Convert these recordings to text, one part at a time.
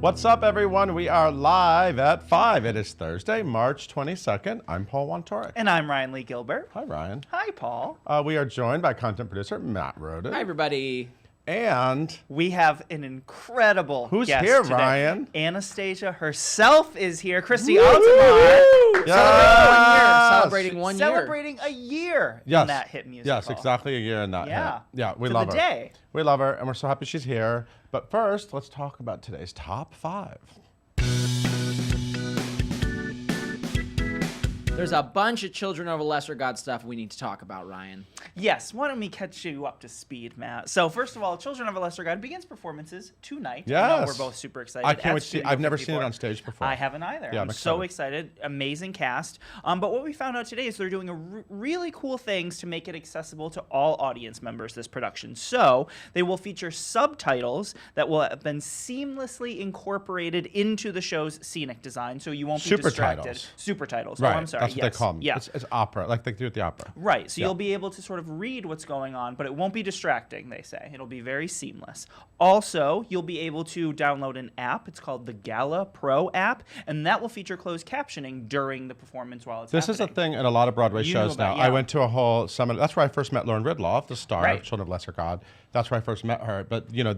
What's up, everyone? We are live at 5. It is Thursday, March 22nd. I'm Paul Wontorek. And I'm Ryan Lee Gilbert. Hi, Ryan. Hi, Paul. We are joined by content producer Matt Roden. Hi, everybody. And we have an incredible who's guest here, today. Ryan? Anastasia herself is here. Christy Altomare. Celebrating one year. Celebrating a year Yes. in that hit musical. Yes, exactly a year in that Yeah. hit. Yeah, we To love the her. day. We love her, and we're so happy she's here. But first, let's talk about today's top 5. There's a bunch of Children of a Lesser God stuff we need to talk about, Ryan. Yes, why don't we catch you up to speed, Matt? So first of all, Children of a Lesser God begins performances tonight. Yes. I know we're both super excited. I can't wait to see. Studio I've never seen 54. it on stage before. I haven't either. Yeah, I'm so excited. Amazing cast. But what we found out today is they're doing really cool things to make it accessible to all audience members, this production. So they will feature subtitles that will have been seamlessly incorporated into the show's scenic design, so you won't be distracted. Super titles. Right. Oh, I'm sorry. That's what they call them. Yeah. It's opera, like they do at the opera. Right, so Yeah. you'll be able to sort of read what's going on, but it won't be distracting, they say. It'll be very seamless. Also, you'll be able to download an app. It's called the Gala Pro app, and that will feature closed captioning during the performance while it's This is a thing in a lot of Broadway You knew shows about- now. yeah. I went to a whole seminar. That's where I first met Lauren Ridloff, the star Right. of Children of Lesser God. That's where I first met her. But, you know,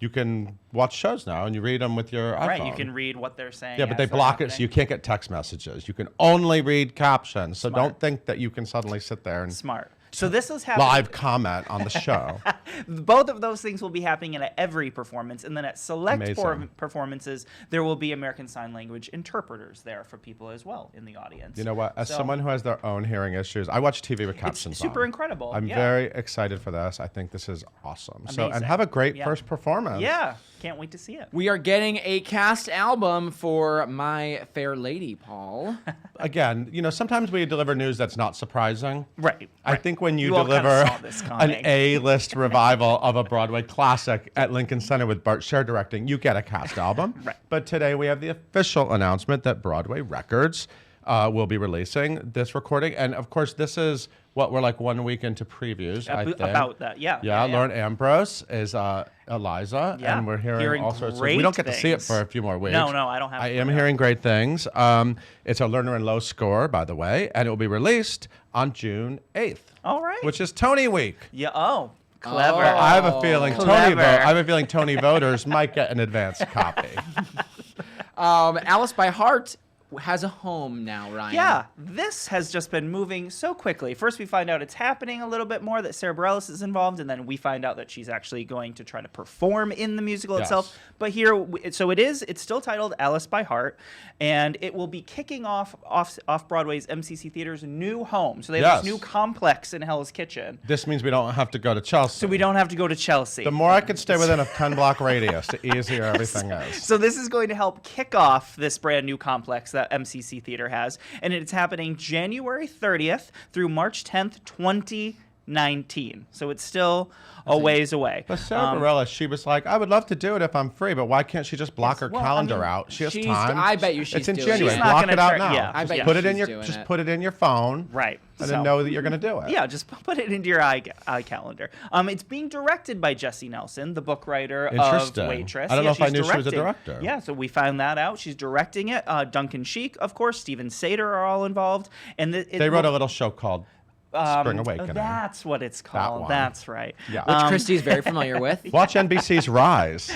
you can watch shows now, and you read them with your iPhone. Right, you can read what they're saying. Yeah, but they as they're block it, so happening. you can't get text messages. You can only read captions. So Smart. don't think that you can suddenly sit there and Smart. So this is happening. live comment on the show. Both of those things will be happening at every performance, and then at select Amazing. performances, there will be American Sign Language interpreters there for people as well in the audience. You know what? As So- someone who has their own hearing issues, I watch TV with captions super on. incredible. I'm Yeah. very excited for this. I think this is awesome. So, and Amazing. have a great Yeah. first performance. Yeah, can't wait to see it. We are getting a cast album for My Fair Lady, Paul. Again, you know, sometimes we deliver news that's not surprising. Right. I think when you You all kinda deliver saw this an coming. A-list revival of a Broadway classic at Lincoln Center with Bart Sher directing, you get a cast album. Right. But today we have the official announcement that Broadway Records will be releasing this recording. And of course, this is what we're like 1 week into previews, I think. About that, yeah. Yeah, Lauren Ambrose is Eliza, Yeah, and we're hearing all sorts of. great We don't get to see it things. for a few more weeks. No, I don't have I to am know. hearing great things. It's a learner and low score, by the way, and it will be released on June 8th. All right. Which is Tony Week. Yeah. Oh, clever. Oh. I have a feeling Clever. I have a feeling Tony voters might get an advance copy. Alice by Heart has a home now, Ryan. Yeah, this has just been moving so quickly. First, we find out it's happening a little bit more, that Sarah Bareilles is involved, and then we find out that she's actually going to try to perform in the musical Yes. itself. But here, so it's still titled Alice by Heart, and it will be kicking off Broadway's MCC Theater's new home. So they have Yes. this new complex in Hell's Kitchen. This means we don't have to go to Chelsea. So we don't have to go to Chelsea. The more I can stay within a 10-block radius, the easier everything is. So this is going to help kick off this brand new complex that MCC Theater has, and it's happening January 30th through March 10th, 2019. So it's still a ways away. But Sarah Bareilles, she was like, I would love to do it if I'm free, but why can't she just block her well, I calendar mean, out? She has she's- time. I bet you she's It's in doing it. January. She's not Block gonna it out try- now. yeah. I bet Just you put it in she's your doing just it. put it in your phone. Right. And So- then know that you're going to do it. Yeah, just put it into your iCalendar. It's being directed by Jessie Nelson, the book writer of Interesting. Waitress. I don't know if I she's knew she was a directing. director. Yeah, so we found that out. She's directing it. Duncan Sheik, of course, Steven Sater are all involved. And They wrote a little show called Spring Awakening. That's what it's called. one. That's right. Yeah. Which Christy's very familiar with. Watch NBC's Rise.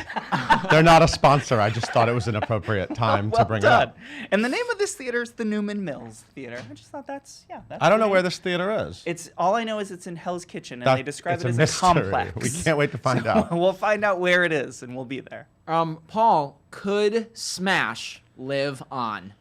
They're not a sponsor. I just thought it was an appropriate time Well to bring done. it up. And the name of this theater is the Newman Mills Theater. I just thought that's I don't know the where name. this theater is. It's all I know is it's in Hell's Kitchen, and they describe it's it as mystery. a complex. We can't wait to find out. We'll find out where it is, and we'll be there. Paul, could Smash live on?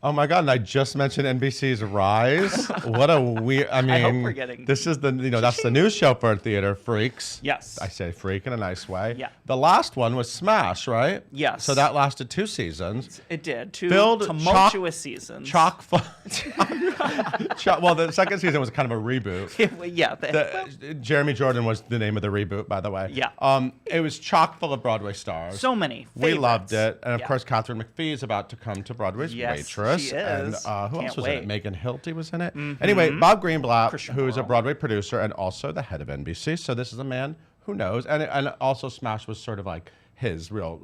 Oh my God! And I just mentioned NBC's Rise. What a weird. I mean, hope we're getting- this is that's the news show for theater freaks. Yes. I say freak in a nice way. Yeah. The last one was Smash, right? Yes. So that lasted 2 seasons. It did. Two Filled tumultuous seasons. Chock full. Well, the second season was kind of a reboot. Yeah. Jeremy Jordan was the name of the reboot, by the way. Yeah. It was chock full of Broadway stars. So many. We loved favorites. it, and of Yeah. course, Catherine McPhee is about to come to Broadway's Yes, Waitress. she And is. who Can't else was in it? wait. Megan Hilty was in it. Anyway, Bob Greenblatt, Christian who is a Morrell. Broadway producer and also the head of NBC. So this is a man who knows, and also Smash was sort of like his real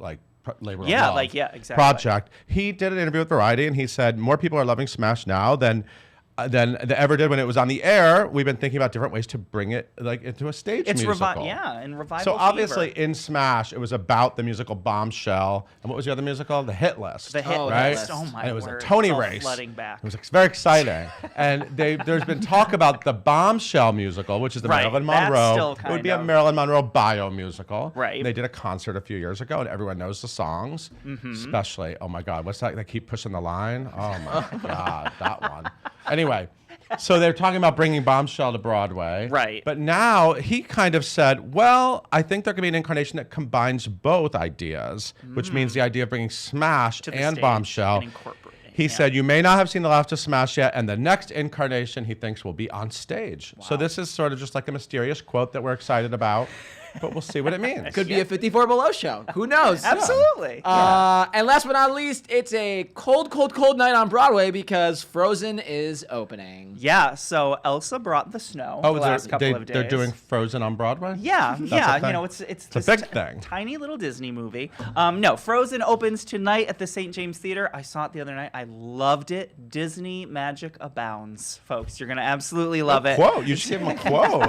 labor Yeah, of love exactly. project. He did an interview with Variety, and he said more people are loving Smash now than they ever did when it was on the air. We've been thinking about different ways to bring it like into a stage musical. And revival. So obviously fever. in Smash, it was about the musical Bombshell. And what was the other musical? The Hit List. The Hit right? List. Oh my And it was word. a Tony It's all race. flooding back. It was very exciting. And there's been talk about the Bombshell musical, which is the Right, Marilyn that's Monroe. still It would be kind a of- Marilyn Monroe bio musical. Right. And they did a concert a few years ago, and everyone knows the songs. Especially, oh my God, what's that? They keep pushing the line. Oh my God, that one. Anyway. So they're talking about bringing Bombshell to Broadway. Right. But now he kind of said, well, I think there could be an incarnation that combines both ideas, which means the idea of bringing Smash To the and stage Bombshell. and incorporating, He yeah. said, you may not have seen the last of Smash yet, and the next incarnation he thinks will be on stage. So this is sort of just like a mysterious quote that we're excited about, but we'll see what it means. Could be a 54 Below show. Who knows? Absolutely. And last but not least, it's a cold, cold, cold night on Broadway because Frozen is opening. Yeah, so Elsa brought the snow the last couple of days. They're doing Frozen on Broadway? Yeah, That's yeah. a thing. You know, it's a this big thing. tiny little Disney movie. No, Frozen opens tonight at the St. James Theater. I saw it the other night. I loved it. Disney magic abounds, folks. You're gonna absolutely love it. Quote. You should give him a quote.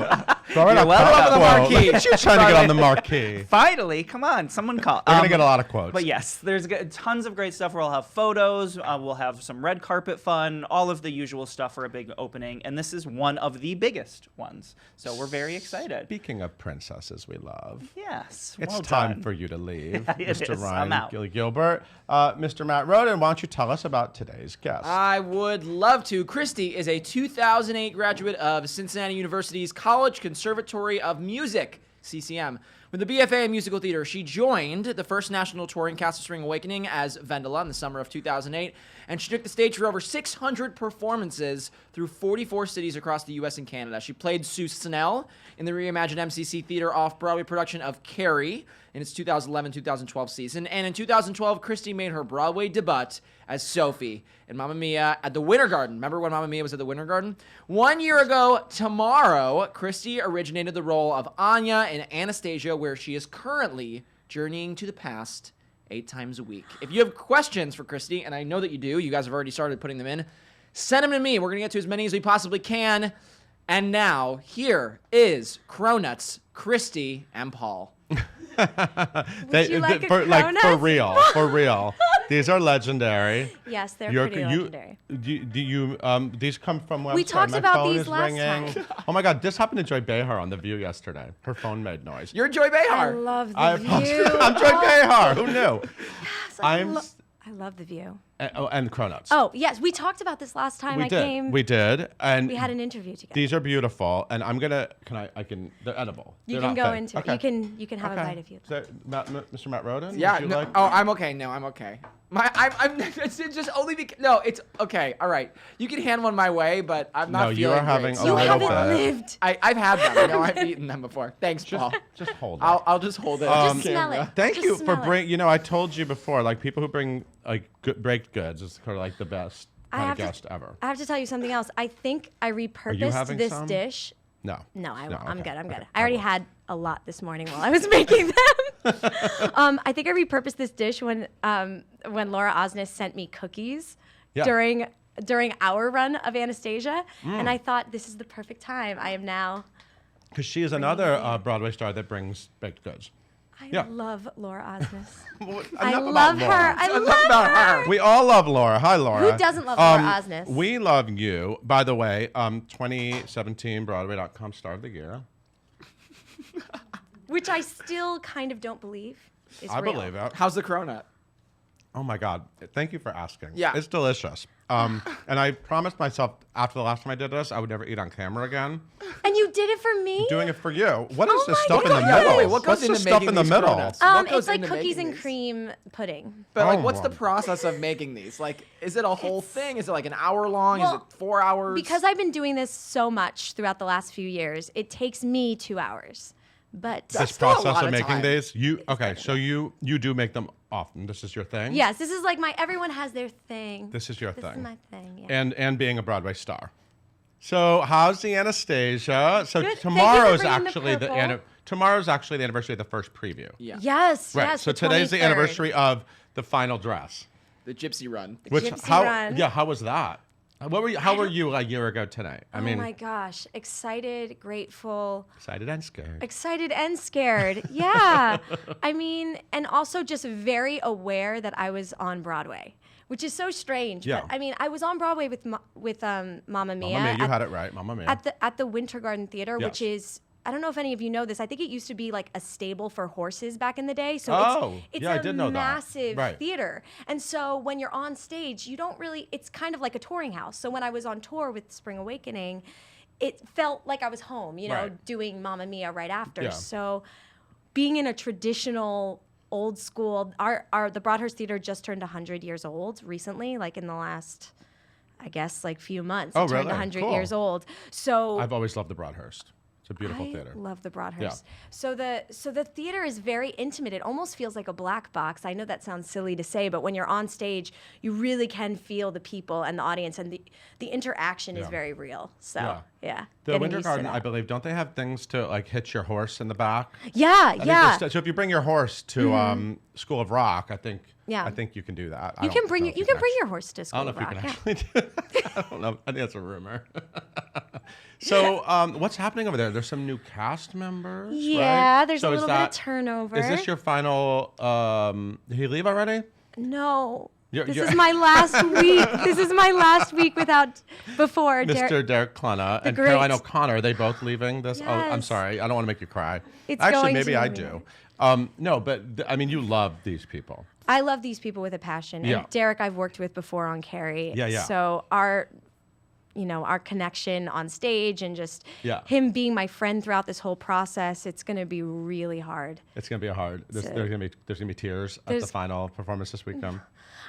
Throw it You're up welcome. on the Marquee. Look at you trying to get on the marquee. Finally, come on, someone call. We're going to get a lot of quotes. But yes, there's tons of great stuff. We'll have photos. We'll have some red carpet fun. All of the usual stuff for a big opening. And this is one of the biggest ones. So we're very excited. Speaking of princesses we love, Yes. it's well time done. for you to leave, Yeah, it Mr. is. I'm Ryan out. Gilbert. Mr. Matt Roden, why don't you tell us about today's guest? I would love to. Christy is a 2008 graduate of Cincinnati University's College Conservatory of Music, CCM. With a BFA in musical theater, she joined the first national touring cast of Spring Awakening as Vendela in the summer of 2008, and she took the stage for over 600 performances through 44 cities across the U.S. and Canada. She played Sue Snell in the reimagined MCC Theater off-Broadway production of Carrie in its 2011-2012 season, and in 2012, Christy made her Broadway debut as Sophie in Mamma Mia at the Winter Garden. Remember when Mamma Mia was at the Winter Garden? 1 year ago tomorrow, Christy originated the role of Anya in Anastasia, where she is currently journeying to the past 8 times a week. If you have questions for Christy, and I know that you do, you guys have already started putting them in, send them to me. We're going to get to as many as we possibly can. And now, here is Cronuts, Christy, and Paul. you like a for Cronut? for real. These are legendary. Yes, they're You're- pretty you- legendary. These come from website. We talked My about phone these is last ringing. time. Oh my God, this happened to Joy Behar on The View yesterday. Her phone made noise. You're Joy I Behar. love the I'm view. Joy Behar. Who knew? Yes, I'm. I love the view. And Cronuts. Oh yes, we talked about this last time we I did. came. We did. And We had an interview together. these are beautiful. And I'm gonna. They're edible. You They're can not go fake. into Okay. it. You can have a bite if you'd like. So, Mr. Matt Roden? Yeah. would you No, like? oh, I'm okay. No, I'm okay. I'm it's just only because. No, it's okay. All right. You can hand one my way, but I'm not No, you feeling are having great, a You so- little haven't bit. lived. I've had them. I know I've eaten them before. Thanks, Paul. Just hold it. I'll just hold it. Just smell it. Thank Just you for smell it. bringing. You know, I told you before, like people who bring like baked goods is kind of like the best kind of guest ever. I have to tell you something else. I think I repurposed having this some? dish. No. No, I'm okay, good. I'm good. okay, I already will. had a lot this morning while I was making them. I think I repurposed this dish when Laura Osnes sent me cookies Yeah. during our run of Anastasia, and I thought this is the perfect time. I am now. Because she is another Broadway star that brings baked goods. I Yeah. love Laura Osnes. Enough I about love her. Laura. I Enough love about her. her. We all love Laura. Hi, Laura. Who doesn't love Laura Osnes? We love you. By the way, 2017 Broadway.com Star of the Year. Which I still kind of don't believe is I real. believe it. How's the cronut? Oh my God! Thank you for asking. Yeah. It's delicious. And I promised myself after the last time I did this, I would never eat on camera again. And you did it for me? Doing it for you. What is Oh this my stuff in the God. middle? Wait, what goes What's into the stuff making in the these middle? cronuts? What goes It's like into cookies making and these? cream pudding. But like, Oh, what's the wow. process of making these? Like, is it a whole thing? Is it like an hour long? Well, is it 4 hours? Because I've been doing this so much throughout the last few years, it takes me 2 hours. But This still a process lot of of making time. these, so you do make them often. This is your thing. yes, this is like everyone has their thing. This is your This thing. is my thing. Yeah. And being a Broadway star. So how's the Anastasia? So Good. Thank you for tomorrow's bringing the actually purple. tomorrow's actually the anniversary of the first preview. Yeah. Yes, Right. yes. So the today's the 23rd. anniversary of the final dress. The Gypsy Run. Gypsy how? Run. Yeah. How was that? What were you? How were you a year ago tonight? I Oh mean, my gosh. Excited, grateful, excited and scared. excited and scared. Yeah. I mean, and also just very aware that I was on Broadway, which is so strange. Yeah. But I mean, I was on Broadway with Mamma Mia. Mamma Mia, you had it right, Mamma Mia. At the Winter Garden Theater, Yes. which is, I don't know if any of you know this. I think it used to be like a stable for horses back in the day. So Oh, it's yeah, I a did know that. massive Right. theater. And so when you're on stage, you don't really, it's kind of like a touring house. So when I was on tour with Spring Awakening, it felt like I was home, you know, Right. doing Mamma Mia right after. Yeah. So being in a traditional old school, the Broadhurst Theater just turned 100 years old recently, like in the last, I guess, like few months. Oh, It turned really? 100 Cool. years old. So I've always loved the Broadhurst. It's a beautiful I theater. love the Broadhurst. Yeah. So the theater is very intimate. It almost feels like a black box. I know that sounds silly to say, but when you're on stage, you really can feel the people and the audience, and the interaction is Yeah. very real. So Yeah. yeah, The getting Winter used to Garden, that. I believe, don't they have things to like hitch your horse in the back? Yeah, I think yeah. so if you bring your horse to School of Rock, I think Yeah. I think you can do that. I You don't can bring know your if you can can bring actually- your horse to I School don't know of if Rock. you can actually do that. I don't know. I think that's a rumor. So, what's happening over there? There's some new cast members. Yeah, right? there's So a is little bit that- of turnover. Is this your final? Did he leave already? No. You're- This you're- is my last week. This is my last week before Mr. Derek Cluna and great- Caroline O'Connor. Are they both leaving this? Oh, I'm Yes. sorry. I don't want to make you cry. It's Actually, going maybe to I make me do. No, but I mean, you love these people. I love these people with a passion. Yeah. And Derek I've worked with before on Carrie. Yeah, yeah. So our connection on stage and just Yeah. him being my friend throughout this whole process, it's going to be really hard. It's gonna be hard. There's gonna be tears at the There's- final performance this weekend.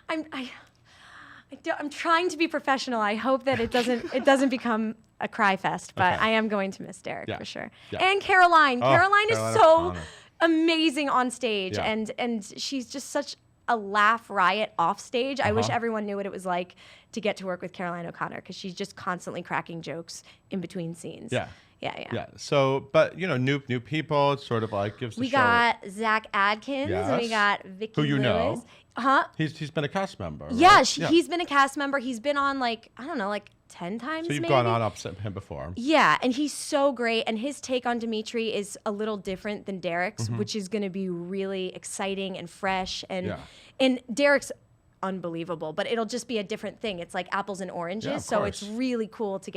I'm trying to be professional. I hope that it doesn't become a cry fest, but Okay. I am going to miss Derek Yeah. for sure. Yeah. And Caroline. Oh, Caroline is Caroline so O'Connor. amazing on stage, Yeah. and she's just such a laugh riot off stage. I wish Uh-huh. everyone knew what it was like to get to work with Caroline O'Connor, because she's just constantly cracking jokes in between scenes. Yeah. Yeah. Yeah. So, but new people. It's sort of like gives the We show. got Zach Adkins and we Yes. got Vicky Who you know. Lewis. Huh? He's been a cast member. Right? Yeah, he's been a cast member. He's been on like 10 times. So you've maybe. gone on opposite him before. Yeah, and he's so great. And his take on Dimitri is a little different than Derek's, Mm-hmm. which is going to be really exciting and fresh. And Yeah. and Derek's unbelievable, but it'll just be a different thing. It's like apples and oranges. Yeah, of so it's course. really cool to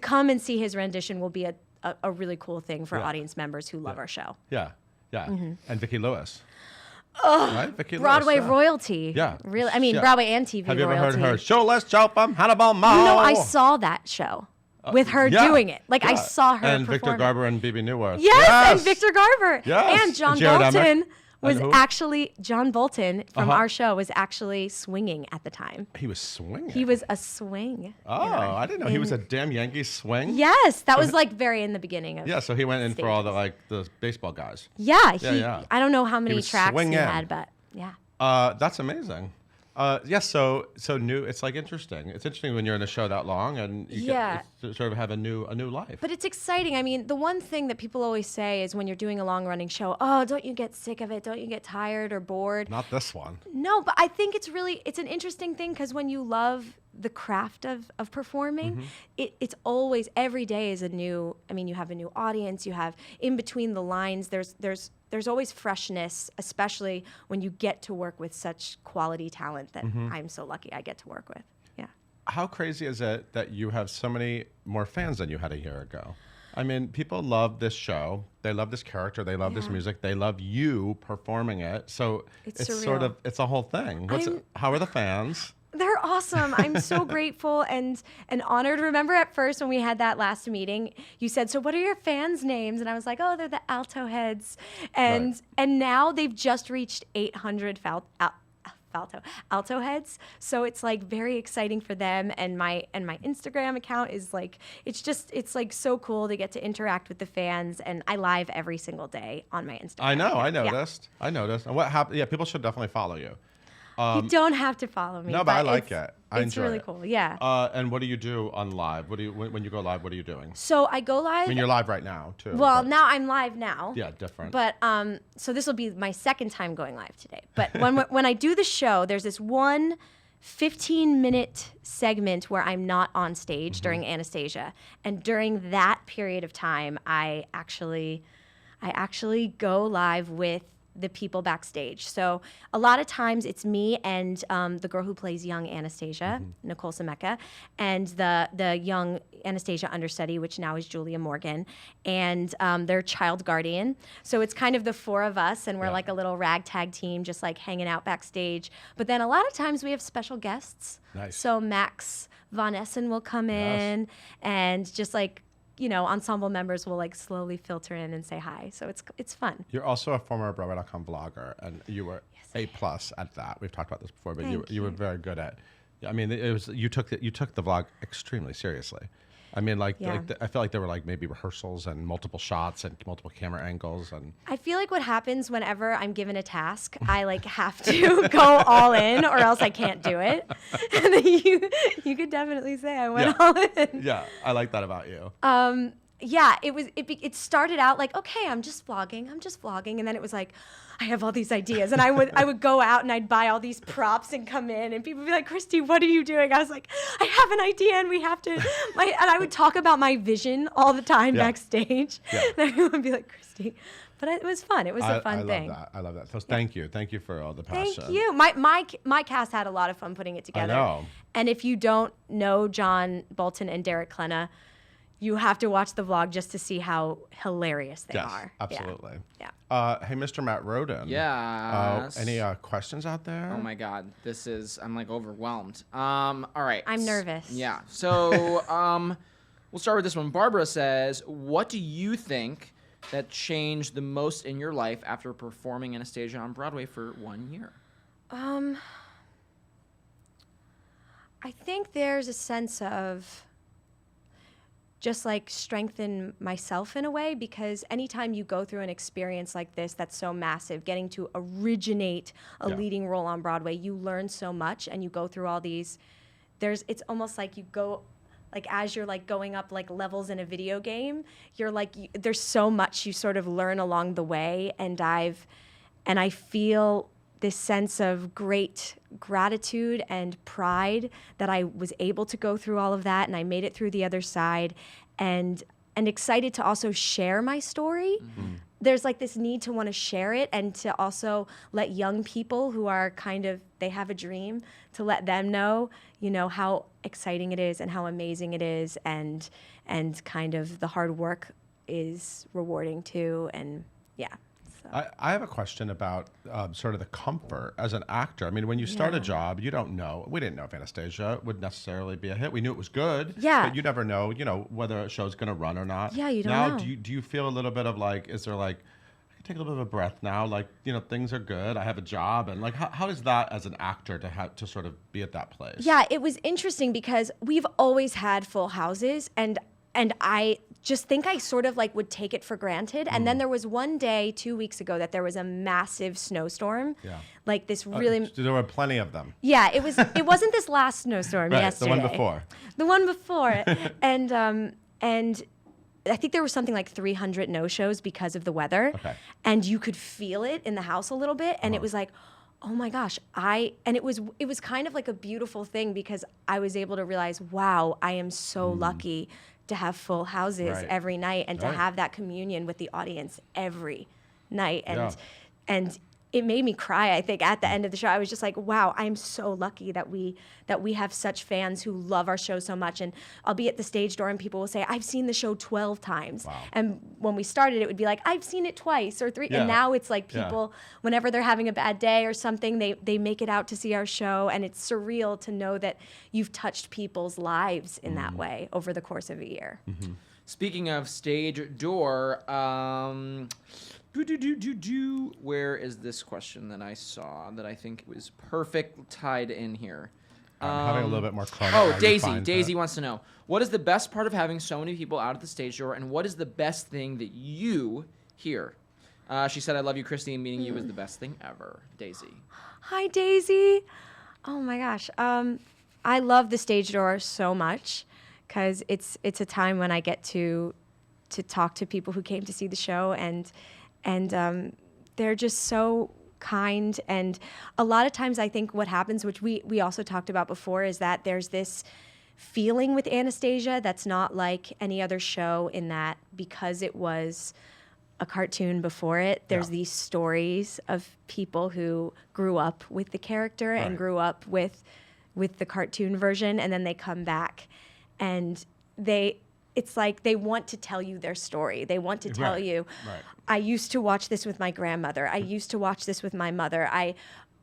come and see his rendition will be a really cool thing for Yeah. audience members who love our show. Yeah. Yeah. Mm-hmm. And Vicky Lewis. Right? Vicky Broadway Lewis, yeah. royalty. Yeah. Really. I mean, Yeah. Broadway and TV Have you ever royalty. heard her? Show less show from Hannibal Mall. You know, I saw that show with her Yeah, doing it. Like I yeah. saw her And perform Victor it. Garber and Bibi Newworth. Yes, and Victor Garber. Yes. And John And Jared Emmett. Bolton was And who? actually, John Bolton from Uh-huh. our show was actually swinging at the time. He was swinging. He was a swing. Oh, I didn't know he was a damn Yankee swing. Yes, that was like very in the beginning of. Yeah, so he went in for all stages. the baseball guys. Yeah, yeah. I don't know how many was tracks he swinging. had, but yeah. That's amazing. Yes, so new. It's like interesting. It's interesting when you're in a show that long and you Yeah. get to sort of have a new life. But it's exciting. I mean, the one thing that people always say is when you're doing a long running show, oh, don't you get sick of it? Don't you get tired or bored? Not this one. No, but I think it's an interesting thing, because when you love the craft of performing, it's always, every day is a new, I mean, you have a new audience, you have in between the lines, there's always freshness, especially when you get to work with such quality talent that I'm so lucky I get to work with. Yeah. How crazy is it that you have so many more fans than you had a year ago? I mean, people love this show. They love this character. They love this Yeah. music. They love you performing it. So It's sort surreal. of, it's a whole thing. I'm- How are the fans? They're awesome. I'm so grateful and honored. Remember at first when we had that last meeting, you said, "So what are your fans' names?" And I was like, "Oh, they're the Alto Heads." And Right. and now they've just reached 800 Alto Heads. So it's like very exciting for them, and my Instagram account is like, it's like so cool to get to interact with the fans, and I live every single day on my Instagram. I know. I account. Yeah. noticed. I noticed. And what happened? Yeah, people should definitely follow you. You don't have to follow me. No, but I like it. I It's enjoy really it. cool. Yeah. And what do you do on live? When you go live, what are you doing? So I go live. I mean, you're live right now too. well, but- now I'm live now. Yeah, different. But so this will be my second time going live today. But when I do the show, there's this one 15-minute segment where I'm not on stage during Anastasia, and during that period of time, I actually go live with the people backstage. So a lot of times it's me and the girl who plays young Anastasia, Nicole Semeka, and the young Anastasia understudy, which now is Julia Morgan, and their child guardian. So it's kind of the four of us, and we're like a little ragtag team, just like hanging out backstage. But then a lot of times we have special guests. Nice. So Max Von Essen will come in, and just like, ensemble members will like slowly filter in and say hi. So it's fun. You're also a former Broadway.com vlogger, and you were A+ at that. We've talked about this before, but you were very good at. I mean, you took the vlog extremely seriously. I mean, I feel like there were like maybe rehearsals and multiple shots and multiple camera angles and. I feel like what happens whenever I'm given a task, I like have to go all in, or else I can't do it. And then you could definitely say I went all in. Yeah, I like that about you. Yeah, it started out like, okay, I'm just vlogging, and then it was like, I have all these ideas, and I would go out and I'd buy all these props and come in, and people would be like, Christy, what are you doing? I was like, I have an idea, and we have to, and I would talk about my vision all the time backstage. Yeah. And everyone would be like, Christy, but it was fun. It was a fun thing. I love that. So thank you for all the passion. Thank you. My cast had a lot of fun putting it together. I know. And if you don't know John Bolton and Derek Klena, you have to watch the vlog just to see how hilarious they are. Absolutely. Yeah. Hey, Mr. Matt Roden. Yeah. Any questions out there? Oh my God, I'm like overwhelmed. All right. I'm nervous. Yeah. So we'll start with this one. Barbara says, "What do you think that changed the most in your life after performing Anastasia on Broadway for 1 year?" I think there's a sense of just like strengthen myself in a way, because anytime you go through an experience like this that's so massive, getting to originate a leading role on Broadway, you learn so much, and you go through all these, it's almost like you go, like as you're like going up like levels in a video game, you're like, there's so much you sort of learn along the way, and I feel this sense of great gratitude and pride that I was able to go through all of that, and I made it through the other side, and excited to also share my story. Mm-hmm. There's like this need to want to share it, and to also let young people who are they have a dream, to let them know, how exciting it is and how amazing it is, and kind of the hard work is rewarding too, and yeah. I have a question about sort of the comfort as an actor. I mean, when you start a job, you don't know. We didn't know if Anastasia would necessarily be a hit. We knew it was good. Yeah. But you never know, whether a show's going to run or not. Yeah, you don't know. Now, do you feel a little bit of like, is there like, I can take a little bit of a breath now? Like, things are good. I have a job. And like, how is that as an actor to have to sort of be at that place? Yeah, it was interesting because we've always had full houses, and I just think I sort of like would take it for granted. And then there was one day 2 weeks ago that there was a massive snowstorm. Yeah. Like this really. There were plenty of them. Yeah, it wasn't this last snowstorm yesterday. The one before. The one before. and I think there was something like 300 no-shows because of the weather. Okay. And you could feel it in the house a little bit. And it was like, oh my gosh, it was kind of like a beautiful thing, because I was able to realize, wow, I am so lucky to have full houses every night, and to have that communion with the audience every night. And it made me cry, I think, at the end of the show. I was just like, wow, I'm so lucky that we have such fans who love our show so much. And I'll be at the stage door and people will say, I've seen the show 12 times. Wow. And when we started, it would be like, I've seen it twice or 3. Yeah. And now it's like people, whenever they're having a bad day or something, they make it out to see our show. And it's surreal to know that you've touched people's lives in that way over the course of a year. Mm-hmm. Speaking of stage door, where is this question that I saw that I think was perfect tied in here? I'm having a little bit more fun. Oh, Daisy wants to know, what is the best part of having so many people out at the stage door, and what is the best thing that you hear? She said, "I love you, Christy, and meeting you was the best thing ever." Daisy. Hi, Daisy. Oh my gosh. I love the stage door so much because it's a time when I get to talk to people who came to see the show, and they're just so kind. And a lot of times I think what happens, which we also talked about before, is that there's this feeling with Anastasia that's not like any other show, in that because it was a cartoon before it, there's these stories of people who grew up with the character and grew up with the cartoon version, and then they come back and it's like they want to tell you their story. They want to tell you, I used to watch this with my grandmother. I used to watch this with my mother.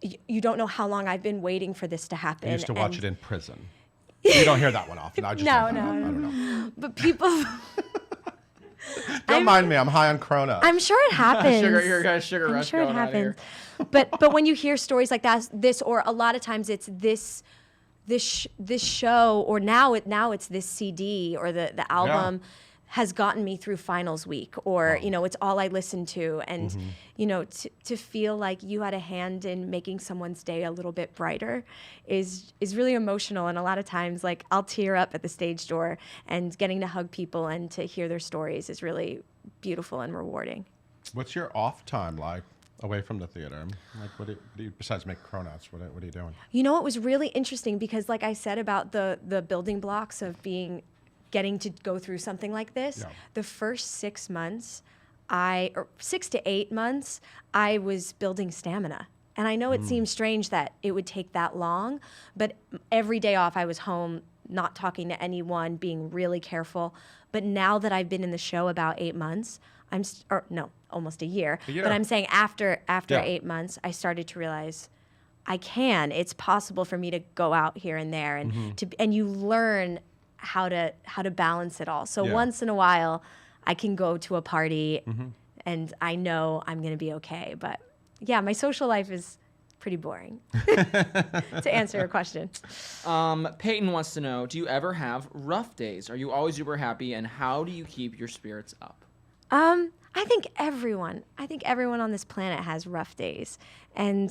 You don't know how long I've been waiting for this to happen. I used to watch it in prison. You don't hear that one often. I don't know. But people... Don't mind me. I'm high on Cronuts. I'm sure it happens. You're got a sugar I'm rush sure it going on here. happens. But when you hear stories like that, or a lot of times it's this show, or now it's this CD or the album has gotten me through finals week, or it's all I listen to, and to feel like you had a hand in making someone's day a little bit brighter is really emotional. And a lot of times, like, I'll tear up at the stage door, and getting to hug people and to hear their stories is really beautiful and rewarding. What's your off time like away from the theater? Like, what do you besides make Cronuts? What are you doing? It was really interesting because, like I said about the building blocks of getting to go through something like this, the first 6 months, or 6 to 8 months, I was building stamina. And I know it seems strange that it would take that long, but every day off I was home, not talking to anyone, being really careful. But now that I've been in the show about 8 months, almost a year. But I'm saying after 8 months, I started to realize it's possible for me to go out here and there, and and you learn how to balance it all. So once in a while, I can go to a party and I know I'm going to be okay. But yeah, my social life is pretty boring, to answer your question. Peyton wants to know, do you ever have rough days? Are you always super happy, and how do you keep your spirits up? I think everyone on this planet has rough days. And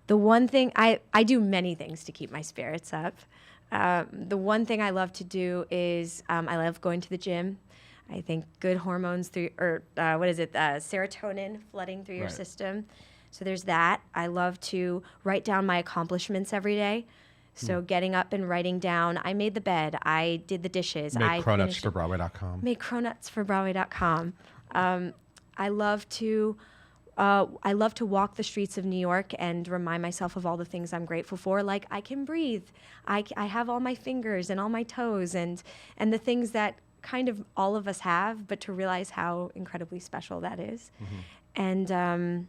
the one thing, I do many things to keep my spirits up. The one thing I love to do is I love going to the gym. I think good hormones serotonin flooding through your system. So there's that. I love to write down my accomplishments every day. So getting up and writing down, I made the bed, I did the dishes. Make Cronuts for Broadway.com. Make Cronuts for Broadway.com. I love to walk the streets of New York and remind myself of all the things I'm grateful for. Like, I can breathe. I have all my fingers and all my toes, and the things that kind of all of us have, but to realize how incredibly special that is. And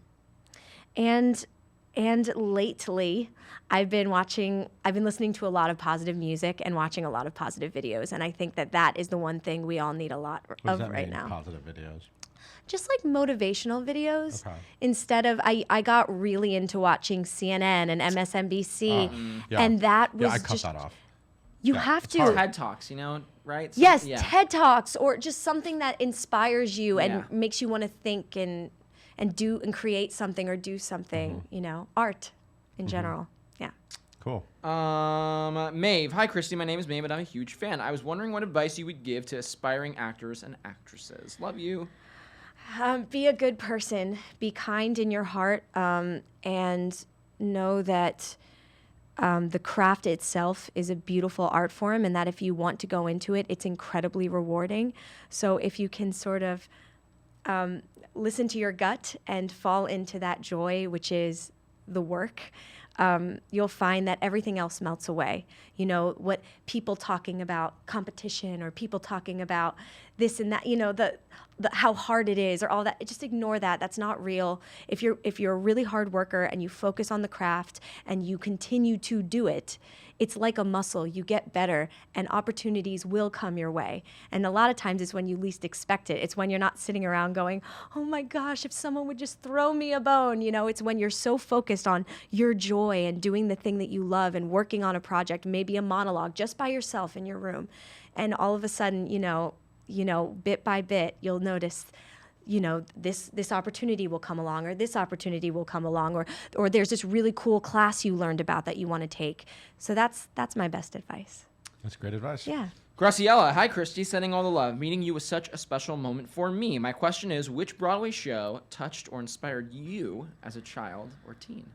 lately, I've been listening to a lot of positive music and watching a lot of positive videos. And I think that is the one thing we all need a lot of right now. Positive videos? Just like motivational videos. Okay. Instead of, I got really into watching CNN and MSNBC. And that was I cut that off. You have to. TED Talks, right? Yes, TED Talks, or just something that inspires you and makes you want to think and do and create something or do something, art in general. Yeah. Cool. Maeve. Hi, Christy. My name is Maeve, and I'm a huge fan. I was wondering what advice you would give to aspiring actors and actresses. Love you. Be a good person. Be kind in your heart, and know that the craft itself is a beautiful art form, and that if you want to go into it, it's incredibly rewarding. So if you can sort of listen to your gut and fall into that joy, which is the work, you'll find that everything else melts away. What people talking about competition, or people talking about this and that, the how hard it is, or all that, just ignore that. That's not real. If you're a really hard worker and you focus on the craft and you continue to do it, it's like a muscle. You get better and opportunities will come your way. And a lot of times it's when you least expect it. It's when you're not sitting around going, oh my gosh, if someone would just throw me a bone. It's when you're so focused on your joy and doing the thing that you love and working on a project, maybe a monologue just by yourself in your room. And all of a sudden, bit by bit, you'll notice this opportunity will come along, or this opportunity will come along, or there's this really cool class you learned about that you want to take. So that's my best advice. That's great advice. Yeah. Graciela, hi Christy, sending all the love. Meeting you was such a special moment for me. My question is, which Broadway show touched or inspired you as a child or teen?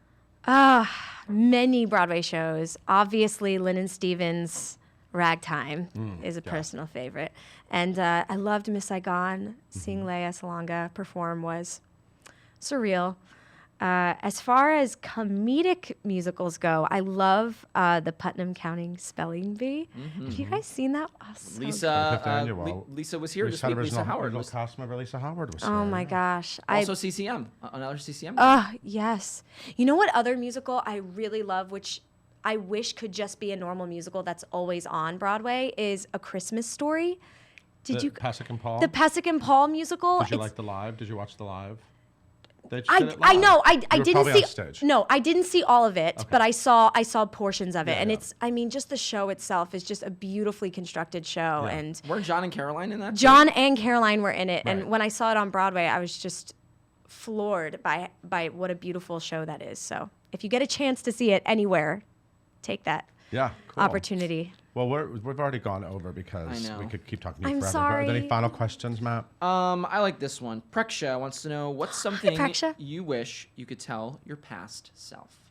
Many Broadway shows. Obviously, Lynn and Stevens' Ragtime is a personal favorite. And I loved Miss Saigon. Seeing Lea Salonga perform was surreal. As far as comedic musicals go, I love the Putnam County Spelling Bee. Have you guys seen that? Oh, so good. Lisa was here this week. Lisa Howard was. Cast member Lisa Howard was here. Oh my gosh. Also CCM, another CCM. Yes. You know what other musical I really love, which I wish could just be a normal musical that's always on Broadway, is A Christmas Story. Pasek and Paul? The Pasek and Paul musical. Did you like the live? Did you watch the live? I know. I didn't see. On stage. No, I didn't see all of it, Okay. but I saw portions of it, and yeah. it's. I mean, just the show itself is just a beautifully constructed show, Yeah. and Weren't John and Caroline in that? John and Caroline were in it, Right. and when I saw it on Broadway, I was just floored by what a beautiful show that is. So if you get a chance to see it anywhere, take that Cool. opportunity. Well, we've already gone over because I know. we could keep talking to you I'm forever. sorry. Are there any final questions, Matt? I like this one. Preksha wants to know what's something Preksha. you wish you could tell your past self.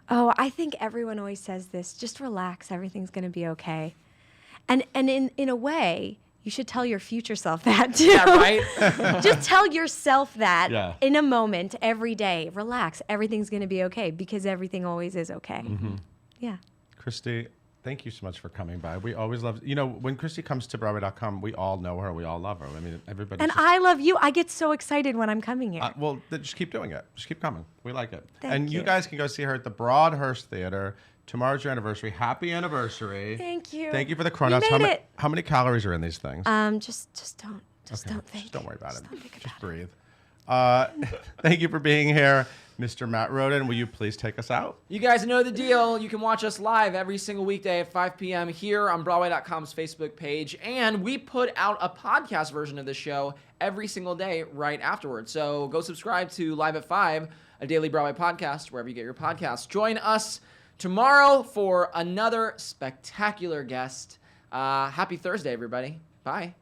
Oh, I think everyone always says this. Just relax. Everything's going to be okay. And in a way, you should tell your future self that too. Yeah, right? Just tell yourself that Yeah. in a moment every day. Relax. Everything's going to be okay because everything always is okay. Yeah. Christy, thank you so much for coming by. We always love, when Christy comes to Broadway.com, we all know her. We all love her. I mean, everybody. And I love you. I get so excited when I'm coming here. Well, then just keep doing it. Just keep coming. We like it. Thank and you you. guys can go see her at the Broadhurst Theater. Tomorrow's your anniversary. Happy anniversary. Thank you. Thank you for the We Cronuts. made it. How many calories are in these things? Just don't think. Just don't worry about it. Don't think Just about breathe. Thank you for being here. Mr. Matt Roden, will you please take us out? You guys know the deal. You can watch us live every single weekday at 5 p.m. here on Broadway.com's Facebook page. And we put out a podcast version of the show every single day right afterwards. So go subscribe to Live at 5, a daily Broadway podcast, wherever you get your podcasts. Join us tomorrow for another spectacular guest. Happy Thursday, everybody. Bye.